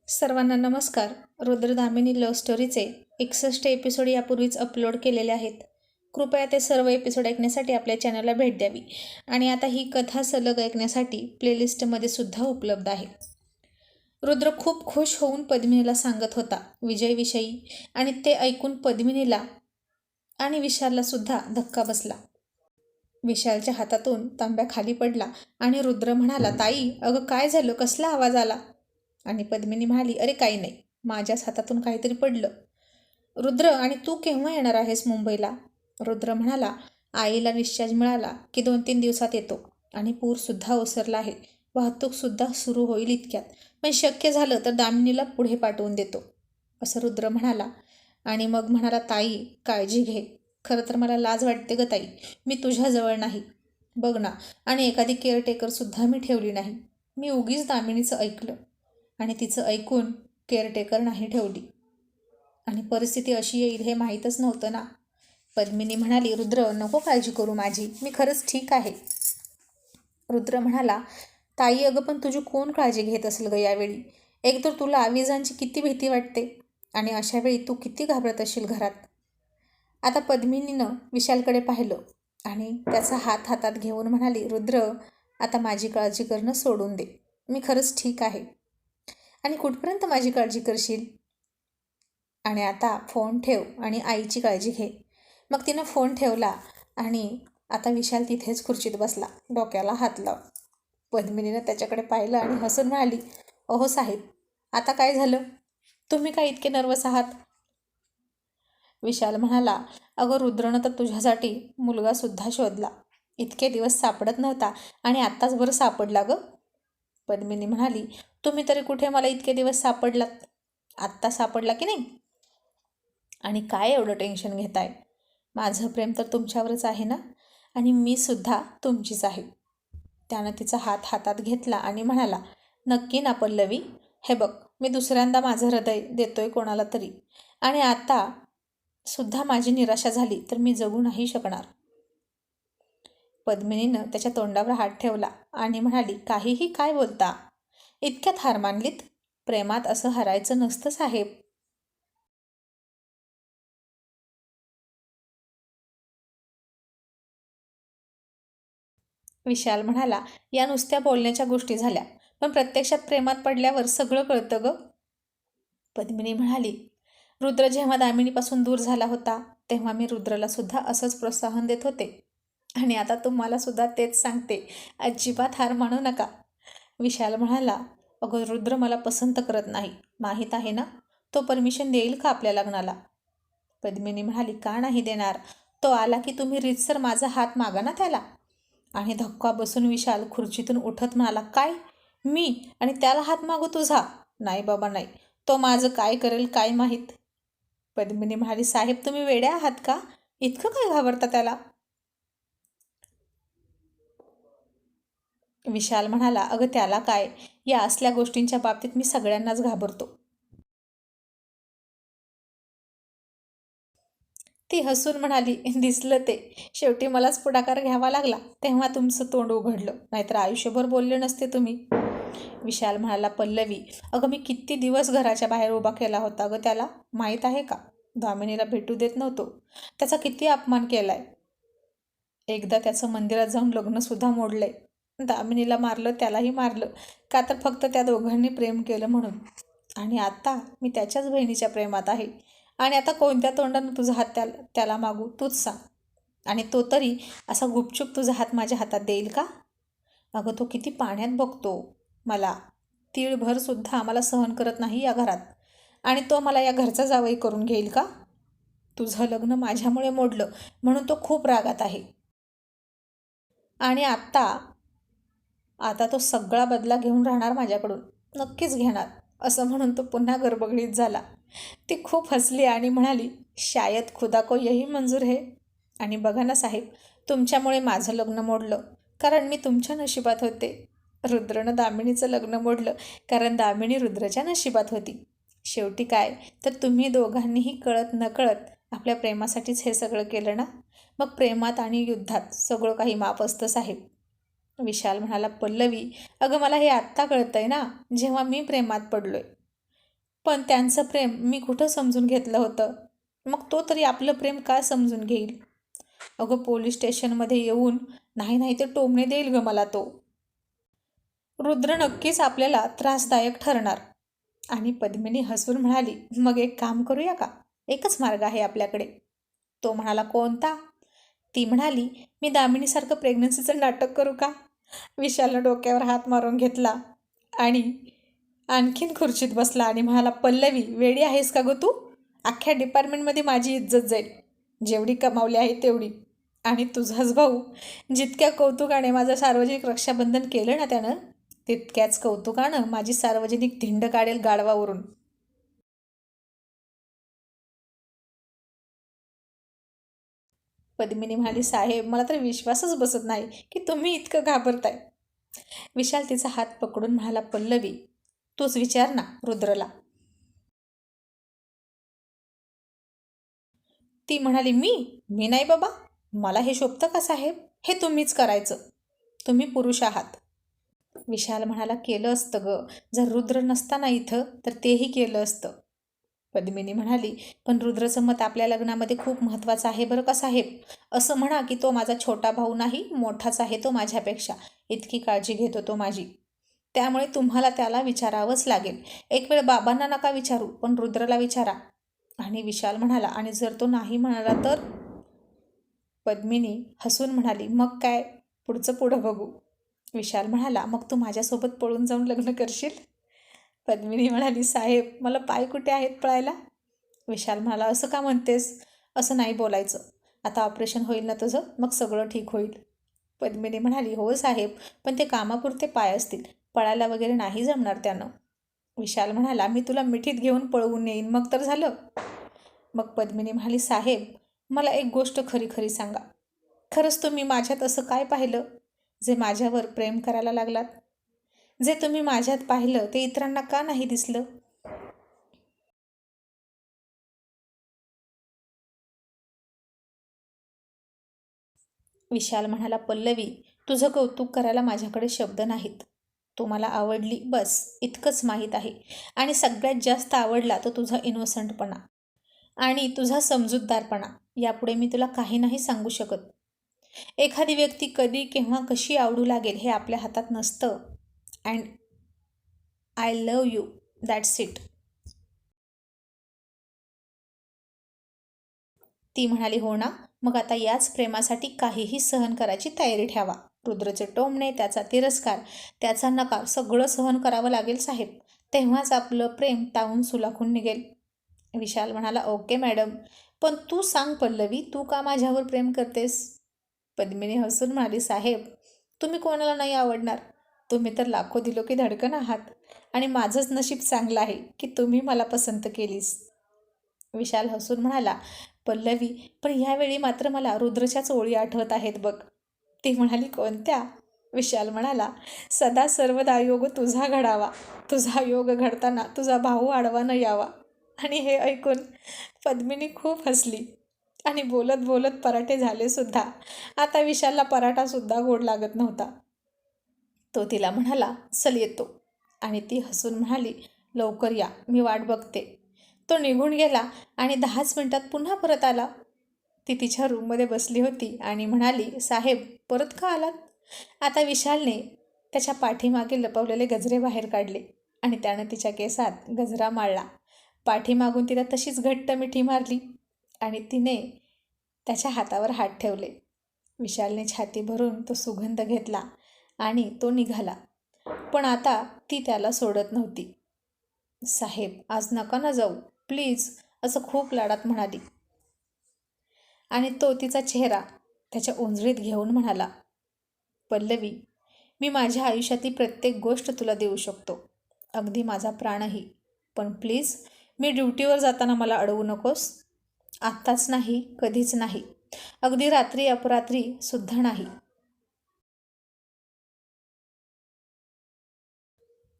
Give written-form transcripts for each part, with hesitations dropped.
सर्वांना नमस्कार. रुद्रदामिनी love स्टोरीचे 61 episode यापूर्वीच अपलोड केलेले आहेत. कृपया ते सर्व एपिसोड ऐकण्यासाठी आपल्या चॅनलला भेट द्यावी आणि आता ही कथा सलग ऐकण्यासाठी प्लेलिस्टमध्ये सुद्धा उपलब्ध आहे. रुद्र खूप खुश होऊन पद्मिनीला सांगत होता विजयविषयी आणि ते ऐकून पद्मिनीला आणि विशालला सुद्धा धक्का बसला. विशालच्या हातातून तांब्या खाली पडला आणि रुद्र म्हणाला, ताई अगं काय झालं, कसला आवाज आला? आणि पद्मिनी म्हणाली, अरे काही नाही, माझ्याच हातातून काहीतरी पडलं. रुद्र आणि तू केव्हा येणार आहेस मुंबईला? रुद्र म्हणाला, आईला डिस्चार्ज मिळाला की 2-3 दिवसात येतो आणि पूरसुद्धा ओसरला आहे. वाहतूकसुद्धा सुरू होईल इतक्यात, पण शक्य झालं तर दामिनीला पुढे पाठवून देतो, असं रुद्र म्हणाला. आणि मग म्हणाला, ताई काळजी घे. खरं तर मला लाज वाटते ग ताई, मी तुझ्याजवळ नाही बघ ना, आणि एखादी केअरटेकरसुद्धा मी ठेवली नाही. मी उगीच दामिनीचं ऐकलं आणि तिचं ऐकून केअरटेकर नाही ठेवली आणि परिस्थिती अशी येईल हे माहीतच नव्हतं ना. पद्मिनी म्हणाली, रुद्र नको काळजी करू माझी, मी खरंच ठीक आहे. रुद्र म्हणाला, ताई अगं पण तुझी कोण काळजी घेत असेल ग यावेळी? एकतर तुला विजांची किती भीती वाटते आणि अशावेळी तू किती घाबरत असशील घरात. आता पद्मिनीनं विशालकडे पाहिलं आणि त्याचा हात हातात घेऊन म्हणाली, रुद्र आता माझी काळजी करणं सोडून दे, मी खरंच ठीक आहे. आणि कुठपर्यंत माझी काळजी करशील? आणि आता फोन ठेव आणि आईची काळजी घे. मग तिनं फोन ठेवला आणि आता विशाल तिथेच खुर्चीत बसला, डोक्याला हात लाव. पद्मिनीनं त्याच्याकडे पाहिलं आणि हसून म्हणाली, अहो साहेब, आता काय झालं? तुम्ही काय इतके नर्वस आहात? विशाल म्हणाला, अगं रुद्रनं तर तुझ्यासाठी मुलगासुद्धा शोधला. इतके दिवस सापडत नव्हता आणि आत्ताच बरं सापडला गं. पद्मिनी म्हणाली, तुम्ही तरी कुठे मला इतके दिवस सापडलात? आत्ता सापडला की नाही? आणि काय एवढं टेन्शन घेताय? माझं प्रेम तर तुमच्यावरच आहे ना, आणि मी सुद्धा तुमचीच आहे. त्यानं तिचा हात हातात घेतला आणि म्हणाला, नक्की ना पल्लवी? हे बघ, मी दुसऱ्यांदा माझं हृदय देतोय कोणाला तरी, आणि आता सुद्धा माझी निराशा झाली तर मी जगू नाही शकणार. पद्मिनीनं त्याच्या तोंडावर हात ठेवला आणि म्हणाली, काहीही काय बोलता? इतक्यात हार मानलीत? प्रेमात असं हरायचं नसतं साहेब. विशाल म्हणाला, या नुसत्या बोलण्याच्या गोष्टी झाल्या, पण प्रत्यक्षात प्रेमात पडल्यावर सगळं कळतं ग. पद्मिनी म्हणाली, रुद्र जेव्हा दामिनीपासून दूर झाला होता तेव्हा मी रुद्रला सुद्धा असंच प्रोत्साहन देत होते आणि आता तुम्हाला सुद्धा तेच सांगते, अजिबात हार मानू नका. विशाल म्हणाला, अगं रुद्र मला पसंत करत नाही, माहीत आहे ना. तो परमिशन देईल का आपल्या लग्नाला? पद्मिनी म्हणाली, का नाही देणार? तो आला की तुम्ही रीतसर माझा हात मागा ना त्याला. आणि धक्का बसून विशाल खुर्चीतून उठत म्हणाला, काय? मी आणि त्याला हात मागू तुझा? नाही बाबा नाही, तो माझं काय करेल काय माहीत. पद्मिनी म्हणाली, साहेब तुम्ही वेड्या आहात का? इतकं काय घाबरता त्याला? विशाल म्हणाला, अगं त्याला काय, या असल्या गोष्टींच्या बाबतीत मी सगळ्यांनाच घाबरतो. ती हसून म्हणाली, दिसलं ते, शेवटी मलाच पुढाकार घ्यावा लागला तेव्हा तुमचं तोंड उघडलं, नाहीतर आयुष्यभर बोलले नसते तुम्ही. विशाल म्हणाला, पल्लवी अगं मी किती दिवस घराच्या बाहेर उभा केला होता ग त्याला, माहीत आहे का? दामिनीला भेटू देत नव्हतो, त्याचा किती अपमान केलाय. एकदा त्याचं मंदिरात जाऊन लग्नसुद्धा मोडलंय. दामिनीला मारलं, त्यालाही मारलं, का तर फक्त त्या दोघांनी प्रेम केलं म्हणून. आणि आता मी त्याच्याच बहिणीच्या प्रेमात आहे. आणि आता कोणत्या तोंडानं तुझा हात त्याला मागू, तूच सांग. आणि तो तरी असा गुपचूप तुझा हात माझ्या हातात देईल का? अगं तो किती पाण्यात बघतो मला, तीळभरसुद्धा आम्हाला सहन करत नाही या घरात, आणि तो मला या घरचा जावई करून घेईल का? तुझं लग्न माझ्यामुळे मोडलं म्हणून तो खूप रागात आहे. आणि आता तो सगळा बदला घेऊन राहणार माझ्याकडून, नक्कीच घेणार, असं म्हणून तो पुन्हा गरबगडीत झाला. ती खूप हसली आणि म्हणाली, शायद खुदा को यही मंजूर है. आणि बघा ना साहेब, तुमच्यामुळे माझं लग्न मोडलं कारण मी तुमच्या नशिबात होते. रुद्रनं दामिनीचं लग्न मोडलं कारण दामिनी रुद्रच्या नशिबात होती. शेवटी काय तर तुम्ही दोघांनीही कळत नकळत आपल्या प्रेमासाठीच हे सगळं केलं ना. मग प्रेमात आणि युद्धात सगळं काही माप असतं साहेब. विशाल म्हणाला, पल्लवी अगं मला हे आत्ता कळतंय ना, जेव्हा मी प्रेमात पडलोय. पण त्यांचं प्रेम मी कुठं समजून घेतलं होतं? मग तो तरी आपलं प्रेम काय समजून घेईल? अगं पोलीस स्टेशनमध्ये येऊन नाही नाही ते टोमणे देईल ग मला तो. रुद्र नक्कीच आपल्याला त्रासदायक ठरणार. आणि पद्मिनी हसून म्हणाली, मग एक काम करूया का? एकच मार्ग आहे आपल्याकडे. तो म्हणाला, कोणता? ती म्हणाली, मी दामिनीसारखं प्रेग्नन्सीचं नाटक करू का? विशालनं डोक्यावर हात मारून घेतला आणि आणखीन खुर्चीत बसला आणि म्हणाला, पल्लवी वेडी आहेस का गं तू? अख्ख्या डिपार्टमेंटमध्ये माझी इज्जत जाईल, जेवढी कमावली आहे तेवढी. आणि तुझाच भाऊ जितक्या कौतुकाने माझं सार्वजनिक रक्षाबंधन केलं ना त्यानं, तितक्याच कौतुकानं माझी सार्वजनिक धिंड काढेल गाढवावरून. पद्मिनी म्हणाली, साहेब मला तर विश्वासच बसत नाही की तुम्ही इतकं घाबरताय. विशाल तिचा हात पकडून म्हणाला, पल्लवी तूच विचार ना रुद्रला. ती म्हणाली, मी नाही बाबा, मला हे शोभतं का साहेब? हे तुम्हीच करायचं, तुम्ही पुरुष आहात. विशाल म्हणाला, केलं असतं ग, जर रुद्र नसताना इथं तर तेही केलं असतं. पद्मिनी म्हणाली, पण रुद्रचं मत आपल्या लग्नामध्ये खूप महत्त्वाचं आहे बरं का साहेब. असं म्हणा की तो माझा छोटा भाऊ नाही, मोठाच आहे तो माझ्यापेक्षा. इतकी काळजी घेतो तो माझी. त्यामुळे तुम्हाला त्याला विचारावंच लागेल. एक वेळ बाबांना नका विचारू, पण रुद्रला विचारा. आणि विशाल म्हणाला, आणि जर तो नाही म्हणाला तर? पद्मिनी हसून म्हणाली, मग काय, पुढचं पुढं बघू. विशाल म्हणाला, मग तू माझ्यासोबत पळून जाऊन लग्न करशील? पद्मिनी म्हणाली, साहेब मला पाय कुठे आहेत पळायला? विशाल म्हणाला, असं का म्हणतेस? असं नाही बोलायचं. आता ऑपरेशन होईल ना तुझं, मग सगळं ठीक होईल. पद्मिनी म्हणाली, हो साहेब, पण ते कामापुरते पाय असतील, पळायला वगैरे नाही जमणार त्यानं. विशाल म्हणाला, मी तुला मिठीत घेऊन पळवून येईन, मग तर झालं. मग पद्मिनी म्हणाली, साहेब मला एक गोष्ट खरी खरी सांगा, खरंच तुम्ही माझ्यात असं काय पाहिलं जे माझ्यावर प्रेम करायला लागलात? जे तुम्ही माझ्यात पाहिलं ते इतरांना का नाही दिसलं? विशाल म्हणाला, पल्लवी तुझं कौतुक करायला माझ्याकडे शब्द नाहीत. तू मला आवडली बस इतकंच माहीत आहे. आणि सगळ्यात जास्त आवडला तो तुझा इनोसंटपणा आणि तुझा समजूतदारपणा. यापुढे मी तुला काही नाही सांगू शकत. एखादी व्यक्ती कधी केव्हा कशी आवडू लागेल हे आपल्या हातात नसतं. And I love you, that's it. ती म्हणाली, हो ना, मग आता याच प्रेमासाठी काहीही सहन करायची तयारी ठेवा. रुद्रचे टोमणे, त्याचा तिरस्कार, त्याचा नकार सगळं सहन करावं लागेल साहेब. तेव्हाच आपलं प्रेम तावून सुलाखून निघेल. विशाल म्हणाला, ओके मॅडम, पण तू सांग पल्लवी, तू का माझ्यावर प्रेम करतेस? पद्मिनी हसून म्हणाली, साहेब तुम्ही कोणाला नाही आवडणार? तुम्ही तर लाखो दिलो की धडकन आहात. आणि माझंच नशीब चांगलं आहे की तुम्ही मला पसंत केलीस. विशाल हसून म्हणाला, पल्लवी पण ह्यावेळी मात्र मला रुद्रच्याच ओळी आठवत आहेत बघ. ती म्हणाली, कोणत्या? विशाल म्हणाला, सदा सर्वदा योग तुझा घडावा, तुझा योग घडताना तुझा भाऊ आडवा न यावा. आणि हे ऐकून पद्मिनी खूप हसली आणि बोलत बोलत पराठे झाले सुद्धा. आता विशालला पराठासुद्धा गोड लागत नव्हता. तो तिला म्हणाला, चल येतो. आणि ती हसून म्हणाली, लवकर या, मी वाट बघते. तो निघून गेला आणि 10च मिनिटात पुन्हा परत आला. ती तिच्या रूममध्ये बसली होती आणि म्हणाली, साहेब परत का आलात? आता विशालने त्याच्या पाठीमागे लपवलेले गजरे बाहेर काढले आणि त्यानं तिच्या केसात गजरा माळला. पाठीमागून तिला तशीच घट्ट मिठी मारली आणि तिने त्याच्या हातावर हात ठेवले. विशालने छाती भरून तो सुगंध घेतला आणि तो निघाला. पण आता ती त्याला सोडत नव्हती. साहेब आज नका ना जाऊ प्लीज, असं खूप लाडात म्हणाली. आणि तो तिचा चेहरा त्याच्या ओंजळीत घेऊन म्हणाला, पल्लवी मी माझ्या आयुष्यातली प्रत्येक गोष्ट तुला देऊ शकतो, अगदी माझा प्राणही. पण प्लीज मी ड्युटीवर जाताना मला अडवू नकोस. आत्ताच नाही, कधीच नाही, अगदी रात्री अपरात्री सुद्धा नाही.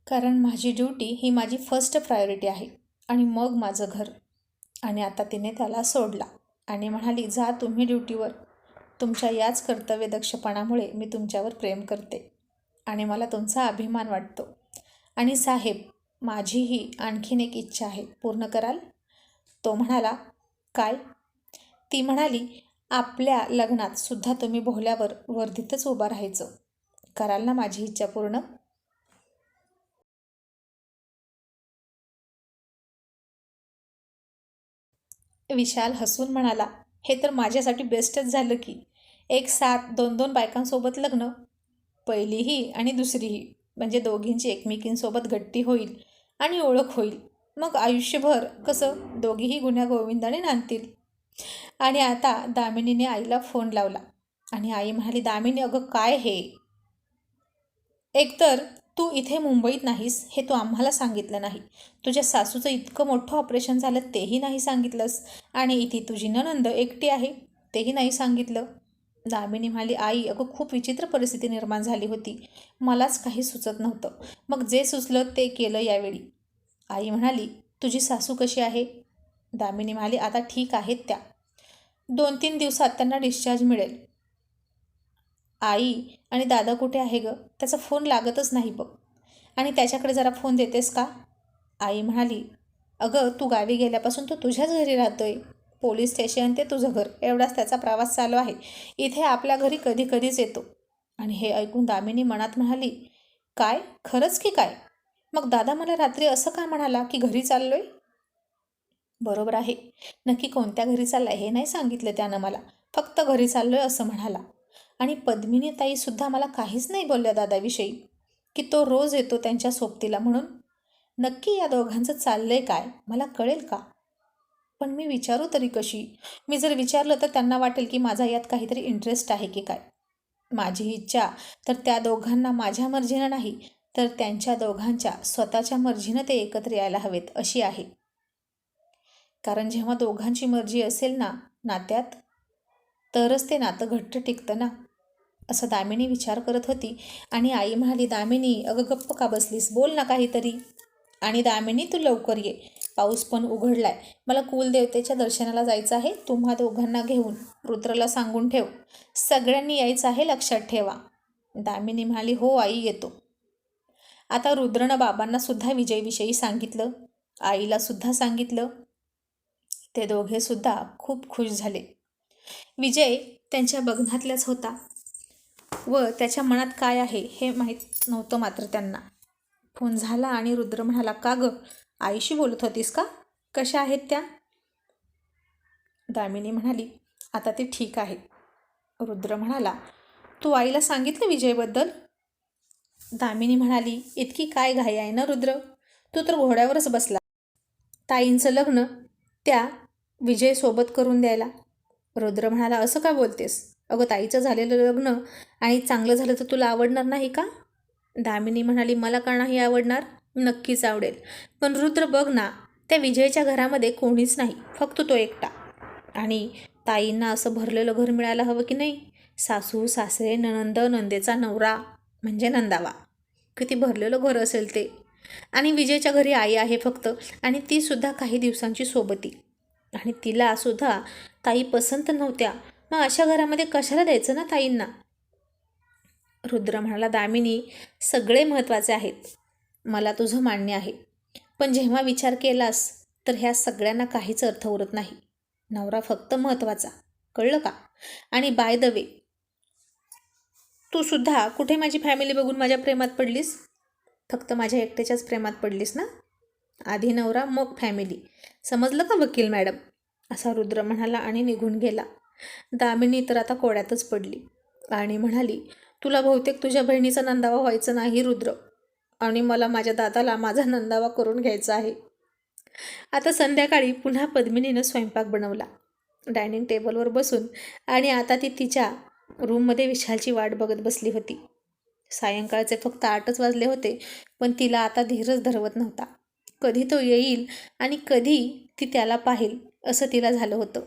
कारण माझी ड्युटी ही माझी फर्स्ट प्रायोरिटी आहे आणि मग माझं घर. आणि आता तिने त्याला सोडला आणि म्हणाली, जा तुम्ही ड्युटीवर. तुमच्या याच कर्तव्यदक्षपणामुळे मी तुमच्यावर प्रेम करते आणि मला तुमचा अभिमान वाटतो. आणि साहेब माझीही आणखीन एक इच्छा आहे, पूर्ण कराल? तो म्हणाला, काय? ती म्हणाली, आपल्या लग्नात सुद्धा तुम्ही भोवल्यावर वर्दीतच उभं राहायचं. कराल ना माझी इच्छा पूर्ण? विशाल हसून म्हणाला, हे तर माझ्यासाठी बेस्टच झालं की. एक साथ 2-2 बायकांसोबत लग्न, पहिलीही आणि दुसरीही, म्हणजे दोघींची एकमेकींसोबत गट्टी होईल आणि ओळख होईल. मग आयुष्यभर कसं दोघीही गुण्यागोविंदाने नांदतील. आणि आता दामिनीने आईला फोन लावला आणि आई म्हणाली, दामिनी अगं काय हे? एकतर तू इथे मुंबईत नाहीस हे तू आम्हाला सांगितलं नाही. तुझ्या सासूचं इतकं मोठं ऑपरेशन झालं तेही नाही सांगितलंस. आणि इथे तुझी नणंद एकटी आहे तेही नाही सांगितलं. दामिनी म्हणाली, आई अगं खूप विचित्र परिस्थिती निर्माण झाली होती. मलाच काही सुचत नव्हतं. मग जे सुचलं ते केलं यावेळी. आई म्हणाली, तुझी सासू कशी आहे? दामिनी म्हणाली, आता ठीक आहेत त्या. 2-3 दिवसात त्यांना डिस्चार्ज मिळेल. आई आणि दादा कुठे आहे गं? त्याचा फोन लागतच नाही बघ. आणि त्याच्याकडे जरा फोन देतेस का? आई म्हणाली, अगं तू गावी गेल्यापासून तो तुझ्याच घरी राहतोय. पोलीस स्टेशन ते तुझं घर एवढाच त्याचा प्रवास चालू आहे. इथे आपल्या घरी कधी कधीच येतो. आणि हे ऐकून दामिनी मनात म्हणाली, काय खरंच की काय? मग दादा मला रात्री असं का म्हणाला की घरी चाललोय? बरोबर आहे. नक्की कोणत्या घरी चाललाय हे नाही सांगितलं त्यानं मला. फक्त घरी चाललोय असं म्हणाला. आणि पद्मिनी ताईसुद्धा मला काहीच नाही बोलल्या दादाविषयी, की तो रोज येतो त्यांच्या सोबतीला म्हणून. नक्की या दोघांचं चाललंय काय मला कळेल का? पण मी विचारू तरी कशी? मी जर विचारलं तर त्यांना वाटेल की माझा यात काहीतरी इंटरेस्ट आहे की काय. माझी इच्छा तर त्या दोघांना माझ्या मर्जीनं नाही, तर त्यांच्या दोघांच्या स्वतःच्या मर्जीनं ते एकत्र यायला हवेत अशी आहे. कारण जेव्हा दोघांची मर्जी असेल ना नात्यात, तरच ते नातं घट्ट टिकतं ना, असं दामिनी विचार करत होती. आणि आई म्हणाली, दामिनी अगं गप्प का बसलीस? बोल ना काहीतरी. आणि दामिनी तू लवकर ये, पाऊस पण उघडलाय. मला कुलदेवतेच्या दर्शनाला जायचं आहे. तुम्हा दोघांना घेऊन रुद्रला सांगून ठेव. सगळ्यांनी यायचं आहे, लक्षात ठेवा. दामिनी म्हणाली, हो आई येतो. आता रुद्रनं बाबांना सुद्धा विजयविषयी सांगितलं, आईला सुद्धा सांगितलं. ते दोघे सुद्धा खूप खुश झाले. विजय त्यांच्या बघण्यातल्याच होता व त्याच्या मनात काय आहे हे माहीत नव्हतं मात्र त्यांना. फोन झाला आणि रुद्र म्हणाला, का गं आईशी बोलत होतीस का? कशा आहेत त्या? दामिनी म्हणाली, आता ते ठीक आहे. रुद्र म्हणाला, तू आईला सांगितलं विजयबद्दल? दामिनी म्हणाली, इतकी काय घाई आहे ना रुद्र? तू तर घोड्यावरच बसला. ताईंचं लग्न त्या विजयसोबत करून द्यायला. रुद्र म्हणाला, असं का बोलतेस? अगं ताईचं झालेलं लग्न आणि चांगलं झालं तर तुला आवडणार नाही का? दामिनी म्हणाली, मला का नाही आवडणार? नक्कीच आवडेल. पण रुद्र बघ ना, त्या विजयच्या घरामध्ये कोणीच नाही, फक्त तो एकटा. आणि ताईंना असं भरलेलं घर मिळायला हवं की नाही? सासू सासरे नणंद नंदेचा नवरा म्हणजे नंदावा. किती भरलेलं घर असेल ते. आणि विजयच्या घरी आई आहे फक्त, आणि ती सुद्धा काही दिवसांची सोबती. आणि तिला सुद्धा ताई पसंत नव्हत्या. मग अशा घरामध्ये कशाला द्यायचं ना ताईंना? रुद्र म्हणाला, दामिनी सगळे महत्त्वाचे आहेत, मला तुझं मान्य आहे. पण जेव्हा विचार केलास तर ह्या सगळ्यांना काहीच अर्थ उरत नाही. नवरा फक्त महत्त्वाचा, कळलं का? आणि बाय द वे, तू सुद्धा कुठे माझी फॅमिली बघून माझ्या प्रेमात पडलीस? फक्त माझ्या एकट्याच्याच प्रेमात पडलीस ना? आधी नवरा मग फॅमिली, समजलं का वकील मॅडम? असा रुद्र म्हणाला आणि निघून गेला. दामिनी तर आता कोड्यातच पडली आणि म्हणाली, तुला बहुतेक तुझ्या बहिणीचा नंदावा व्हायचं नाही रुद्र, आणि मला माझ्या दादाला माझा नंदावा करून घ्यायचा आहे. आता संध्याकाळी पुन्हा पद्मिनीनं स्वयंपाक बनवला डायनिंग टेबलवर बसून. आणि आता ती तिच्या रूममध्ये विशालची वाट बघत बसली होती. सायंकाळचे फक्त 8च वाजले होते, पण तिला आता धीरच धरवत नव्हता. कधी तो येईल आणि कधी ती त्याला पाहिल असं तिला झालं होतं.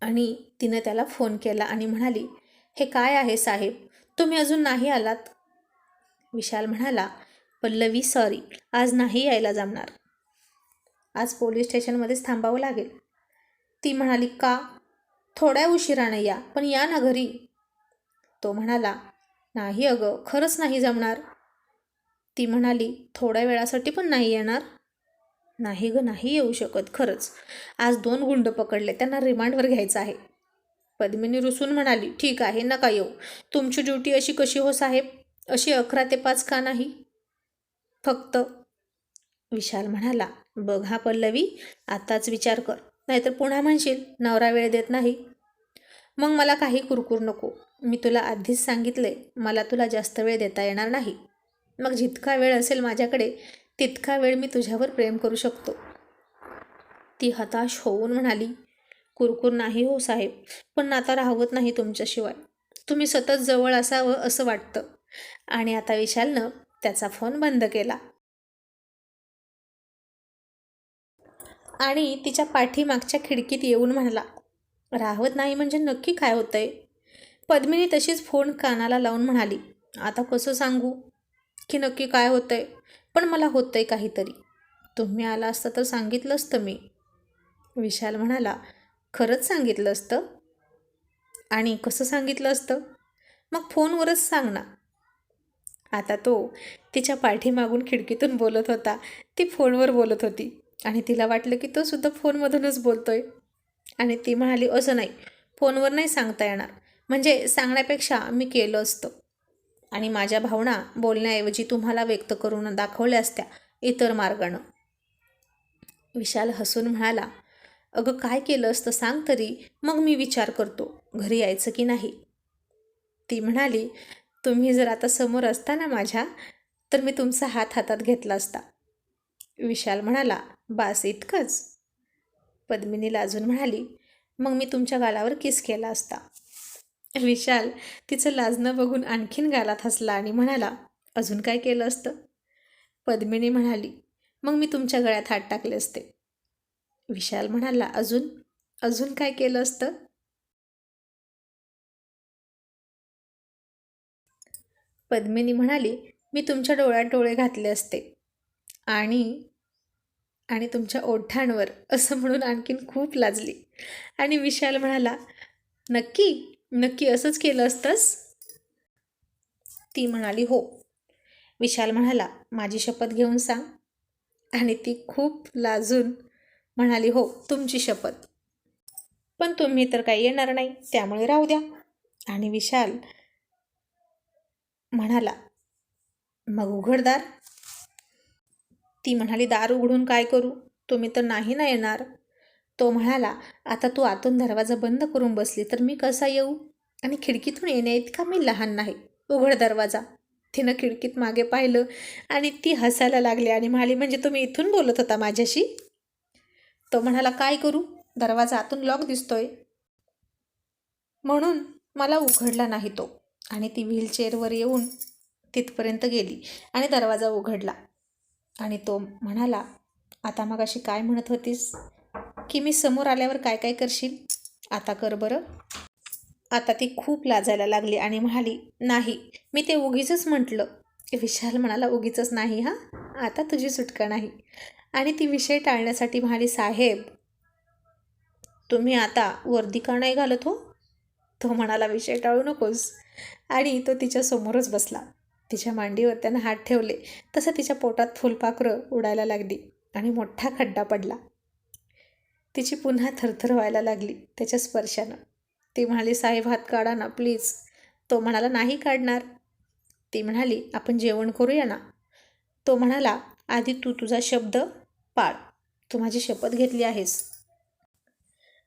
आणि तिनं त्याला फोन केला आणि म्हणाली, हे काय आहे साहेब, तुम्ही अजून नाही आलात? विशाल म्हणाला, पल्लवी सॉरी, आज नाही यायला जमणार. आज पोलीस स्टेशनमध्येच थांबावं लागेल. ती म्हणाली, का? थोड्या उशिरानं या, पण या ना घरी. तो म्हणाला, नाही अगं खरंच नाही जमणार. ती म्हणाली, थोड्या वेळासाठी पण नाही येणार? नाही ग, नाही येऊ शकत खरंच. आज 2 गुंड पकडले, त्यांना रिमांडवर घ्यायचं आहे. पद्मिनी रुसून म्हणाली, ठीक आहे, नका येऊ. तुमची ड्युटी अशी कशी हो साहेब? अशी 11 ते 5 का नाही फक्त? विशाल म्हणाला, बघ हा पल्लवी, आताच विचार कर, नाहीतर पुन्हा म्हणशील नवरा वेळ देत नाही. मग मला काही कुरकुर नको. मी तुला आधीच सांगितले, मला तुला जास्त वेळ देता येणार नाही. मग जितका वेळ असेल माझ्याकडे तितका वेळ मी तुझ्यावर प्रेम करू शकतो. ती हताश होऊन म्हणाली, कुरकुर नाही हो साहेब, पण आता राहवत नाही तुमच्याशिवाय. तुम्ही सतत जवळ असावं असं वाटतं. आणि आता विशालनं त्याचा फोन बंद केला आणि तिच्या पाठीमागच्या खिडकीत येऊन म्हणाला, राहवत नाही म्हणजे नक्की काय होतंय? पद्मिनी तशीच फोन कानाला लावून म्हणाली, आता कसं सांगू की नक्की काय होतंय? पण मला होतंय काहीतरी. तुम्ही आला असता तर सांगितलं असतं मी. विशाल म्हणाला, खरंच सांगितलं असतं? आणि कसं सांगितलं असतं? मग फोनवरच सांग ना. आता तो तिच्या पाठीमागून खिडकीतून बोलत होता, ती फोनवर बोलत होती आणि तिला वाटलं की तो सुद्धा फोनमधूनच बोलतोय. आणि ती म्हणाली, असं नाही, फोनवर नाही सांगता येणार. म्हणजे सांगण्यापेक्षा मी केलं असतं आणि माझ्या भावना बोलण्याऐवजी तुम्हाला व्यक्त करून दाखवल्या असत्या इतर मार्गानं. विशाल हसून म्हणाला, अगं काय केलं असतं सांग तरी, मग मी विचार करतो घरी यायचं की नाही. ती म्हणाली, तुम्ही जर आता समोर असता ना माझ्या, तर मी तुमचा हात हातात घेतला असता. विशाल म्हणाला, बास इतकंच? पद्मिनी लाजून म्हणाली, मग मी तुमच्या गालावर किस केला असता. विशाल तिचं लाजणं बघून आणखीन गालात हसला आणि म्हणाला, अजून काय केलं असतं? पद्मिनी म्हणाली, मग मी तुमच्या गळ्यात हात टाकले असते. विशाल म्हणाला, अजून अजून काय केलं असतं? पद्मिनी म्हणाली, मी तुमच्या डोळ्यात डोळे घातले असते आणि आणि तुमच्या ओठांवर, असं म्हणून आणखीन खूप लाजली. आणि विशाल म्हणाला, नक्की नक्की असंच केलं असतंस? ती म्हणाली, हो. विशाल म्हणाला, माझी शपथ घेऊन सांग. आणि ती खूप लाजून म्हणाली, हो तुमची शपथ. पण तुम्ही तर काही येणार नाही, त्यामुळे राहू द्या. आणि विशाल म्हणाला, मग उघडदार. ती म्हणाली, दार उघडून काय करू? तुम्ही तर नाही ना येणार. तो म्हणाला, आता तू आतून दरवाजा बंद करून बसली तर मी कसा येऊ? आणि खिडकीतून येण्या इतका मी लहान नाही. उघड दरवाजा. तिनं खिडकीत मागे पाहिलं आणि ती हसायला लागली आणि म्हणाली, म्हणजे तुम्ही इथून बोलत होता माझ्याशी? तो म्हणाला, काय करू? दरवाजा आतून लॉक दिसतोय. म्हणून मला उघडला नाही तो. आणि ती व्हीलचेअरवर येऊन तिथपर्यंत गेली आणि दरवाजा उघडला. आणि तो म्हणाला, आता मग अशी काय म्हणत होतीस की मी समोर आल्यावर काय काय करशील? आता कर बरं. आता ती खूप लाजायला लागली आणि म्हणाली, नाही, मी ते उगीचच म्हटलं. विशाल म्हणाला, उगीचच नाही हां, आता तुझी सुटका नाही. आणि ती विषय टाळण्यासाठी म्हणाली, साहेब तुम्ही आता वर्दी का नाही घालत हो? तो म्हणाला, विषय टाळू नकोस. आणि तो तिच्या समोरच बसला. तिच्या मांडीवर त्यानं हात ठेवले तसं तिच्या पोटात फुलपाखरं उडायला लागली आणि मोठा खड्डा पडला. तिची पुन्हा थरथर व्हायला लागली त्याच्या स्पर्शानं. ती म्हणाली, साहेब हात काढा ना प्लीज. तो म्हणाला, नाही काढणार. ती म्हणाली, आपण जेवण करूया ना. तो म्हणाला, आधी तू तुझा शब्द पाळ. तू माझी शपथ घेतली आहेस.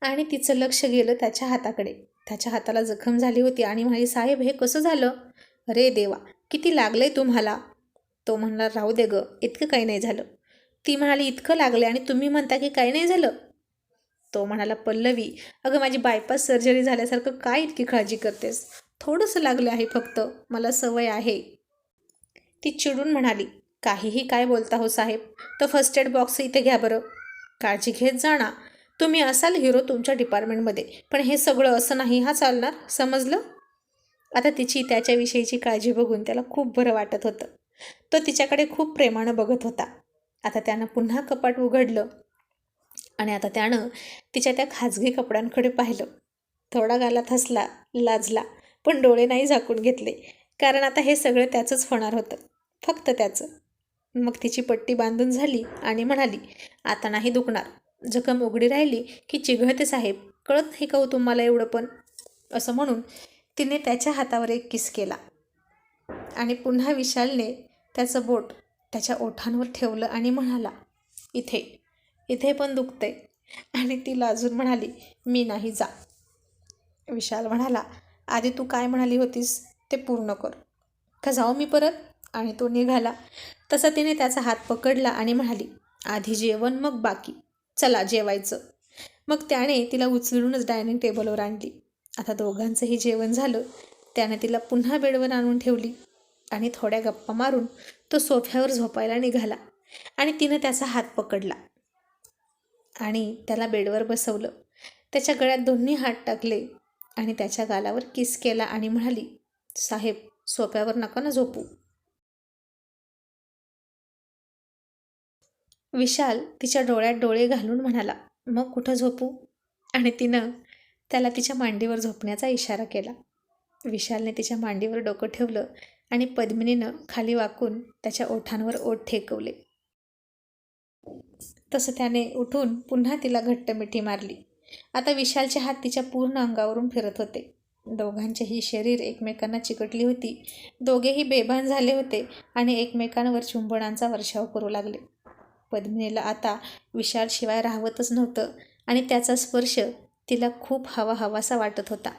आणि तिचं लक्ष गेलं त्याच्या हाताकडे. त्याच्या हाताला जखम झाली होती आणि म्हणाली, साहेब हे कसं झालं? अरे देवा, किती लागलंय तुम्हाला? तो म्हणला, राहू दे ग, इतकं काही नाही झालं. ती म्हणाली, इतकं लागलं आणि तुम्ही म्हणता की काही नाही झालं? तो म्हणाला, पल्लवी अगं माझी बायपास सर्जरी झाल्यासारखं काय इतकी काळजी करतेस? थोडंसं लागलं आहे फक्त, मला सवय आहे. ती चिडून म्हणाली, काहीही काय बोलता हो साहेब? तर फर्स्ट एड बॉक्स इथे घ्या बरं. काळजी घेत जा ना. तुम्ही असाल हिरो तुमच्या डिपार्टमेंटमध्ये, पण हे सगळं असं नाही हा चालणार, समजलं? आता तिची त्याच्याविषयीची काळजी बघून त्याला खूप बरं वाटत होतं. तो तिच्याकडे खूप प्रेमानं बघत होता. आता त्यानं पुन्हा कपाट उघडलं आणि आता त्यानं तिच्या त्या खाजगी कपड्यांकडे पाहिलं. थोडा गालात हसला, लाजला, पण डोळे नाही झाकून घेतले, कारण आता हे सगळं त्याचंच होणार होतं. फक्त त्याचं. मग तिची पट्टी बांधून झाली आणि म्हणाली, आता नाही दुखणार. जखम उघडी राहिली की चिघळते साहेब, कळत नाही का हो तुम्हाला एवढं पण? असं म्हणून तिने त्याच्या हातावर एक किस केला आणि पुन्हा विशालने त्याचं बोट त्याच्या ओठांवर ठेवलं आणि म्हणाला, इथे इथे पण दुखते. आणि ती लाजून म्हणाली, मी नाही, जा. विशाल म्हणाला, आधी तू काय म्हणाली होतीस ते पूर्ण कर. का जाऊ मी परत? आणि तो निघाला. तसा तिने त्याचा हात पकडला आणि म्हणाली, आधी जेवण मग बाकी, चला जेवायचं. मग त्याने तिला उचलूनच डायनिंग टेबलवर आणली. आता दोघांचंही जेवण झालं. त्याने तिला पुन्हा बेडवर आणून ठेवली आणि थोड्या गप्पा मारून तो सोफ्यावर झोपायला निघाला. आणि तिनं त्याचा हात पकडला आणि त्याला बेडवर बसवलं. त्याच्या गळ्यात दोन्ही हात टाकले आणि त्याच्या गालावर किस केला आणि म्हणाली, साहेब, सोफ्यावर नका ना झोपू. विशाल तिच्या डोळ्यात डोळे घालून म्हणाला, मग कुठं झोपू? आणि तिनं त्याला तिच्या मांडीवर झोपण्याचा इशारा केला. विशालने तिच्या मांडीवर डोकं ठेवलं आणि पद्मिनीनं खाली वाकून त्याच्या ओठांवर ओठ ठेकवले. तसं त्याने उठून पुन्हा तिला घट्ट मिठी मारली. आता विशालचे हात तिच्या पूर्ण अंगावरून फिरत होते. दोघांचेही शरीर एकमेकांना चिकटली होती. दोघेही बेभान झाले होते आणि एकमेकांवर चुंबनांचा वर्षाव करू लागले. पद्मिनीला आता विशालशिवाय राहवतच नव्हतं आणि त्याचा स्पर्श तिला खूप हवाहवासा वाटत होता.